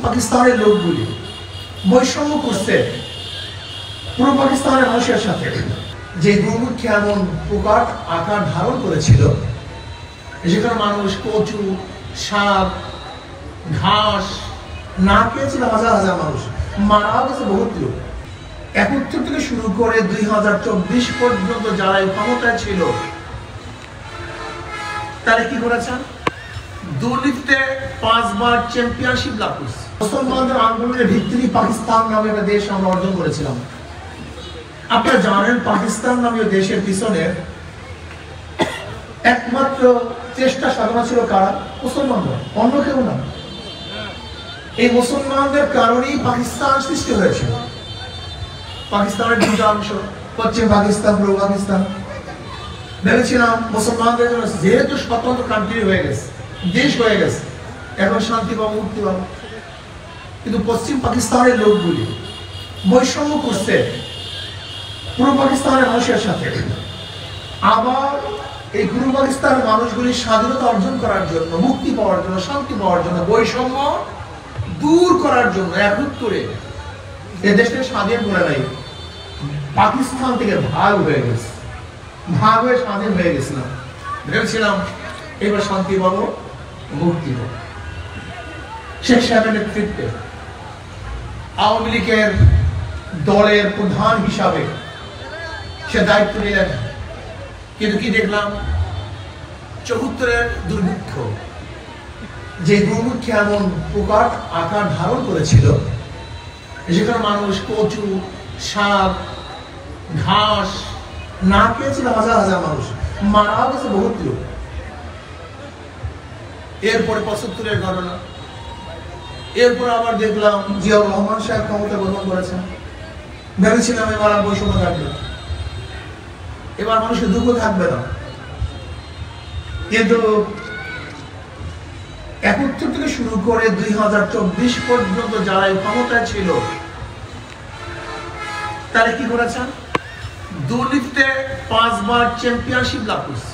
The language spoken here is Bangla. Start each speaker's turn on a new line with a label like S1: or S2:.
S1: পাকিস্তানের লোকগুলি বৈষম্য করছে পূর্ব পাকিস্তানের মানুষের সাথে। যে দুর্ভিক্ষ এমন প্রকার আকার ধারণ করেছিল, যেখানে মানুষ কচু, শাক, ঘাস না পেয়েছিল হাজার হাজার মানুষ, মারাও গেছে বহুত লোক। ৭১ থেকে শুরু করে ২০২৪ পর্যন্ত যারা এই ক্ষমতায় ছিল তারা কি করেছেন? দুর্নীতিতে ৫ বার চ্যাম্পিয়নশিপ লাভ করছে। মুসলমানদের আন্দোলনের ভিত্তি পাকিস্তান নামে একটা দেশ আমরা অর্জন করেছিলাম। আপনারা জানেন, পাকিস্তান নামীয় দেশের পিছনে একমাত্র চেষ্টা সাধনা ছিল কারা? মুসলমানরা, অন্য কেউ না। এই মুসলমানদের কারণেই পাকিস্তান সৃষ্টি হয়েছিল। পাকিস্তানের দুটো অংশ, পশ্চিম পাকিস্তান, পূর্ব পাকিস্তান। ভেবেছিলাম মুসলমানদের জন্য যেহেতু স্বতন্ত্র কান্ট্রি হয়ে গেছে, দেশ হয়ে গেছে, এখন শান্তি পাবো, মুক্তি পাবো। কিন্তু পশ্চিম পাকিস্তানের লোকগুলি বৈষম্য করছে পূর্ব পাকিস্তানের মানুষের সাথে। আবার এই পূর্ব পাকিস্তানের মানুষগুলি স্বাধীনতা অর্জন করার জন্য, মুক্তি পাওয়ার জন্য, শান্তি পাওয়ার জন্য, বৈষম্য দূর করার জন্য ৭১ এ দেশকে স্বাধীন করে নাই, পাকিস্তান থেকে ভাগ হয়ে গেছে। ভাগ হয়ে স্বাধীন হয়ে গেছিলাম। ভেবেছিলাম এবার শান্তি পাবো, মুক্তি পাবো। শেখ সাহেবের নেতৃত্বে আওয়ামী লীগের দলের প্রধান হিসাবে সে দায়িত্ব নিলেন। কিন্তু কি দেখলাম? ৭৪-এর দুর্ভিক্ষ, যে দুর্ভিক্ষ এমন প্রকার আকার ধারণ করেছিল, যেখানে মানুষ কচু, শাক, ঘাস না পেয়েছিল হাজার হাজার মানুষ, মারাও গেছে বহুত লোক। এরপরে ৭৫-এর ঘটনা। এরপর আবার দেখলাম জিয়াউর রহমান সাহেব ক্ষমতা গ্রহণ করেছেন। ভেবেছিলাম এবার আর বৈষম্য থাকবে, এবার মানুষের দুঃখ থাকবে না। কিন্তু ৭১ থেকে শুরু করে ২০২৪ পর্যন্ত যারা এই ক্ষমতায় ছিল তারা কি করেছেন? দুর্নীতিতে ৫ বার চ্যাম্পিয়নশিপ লাভ করছে।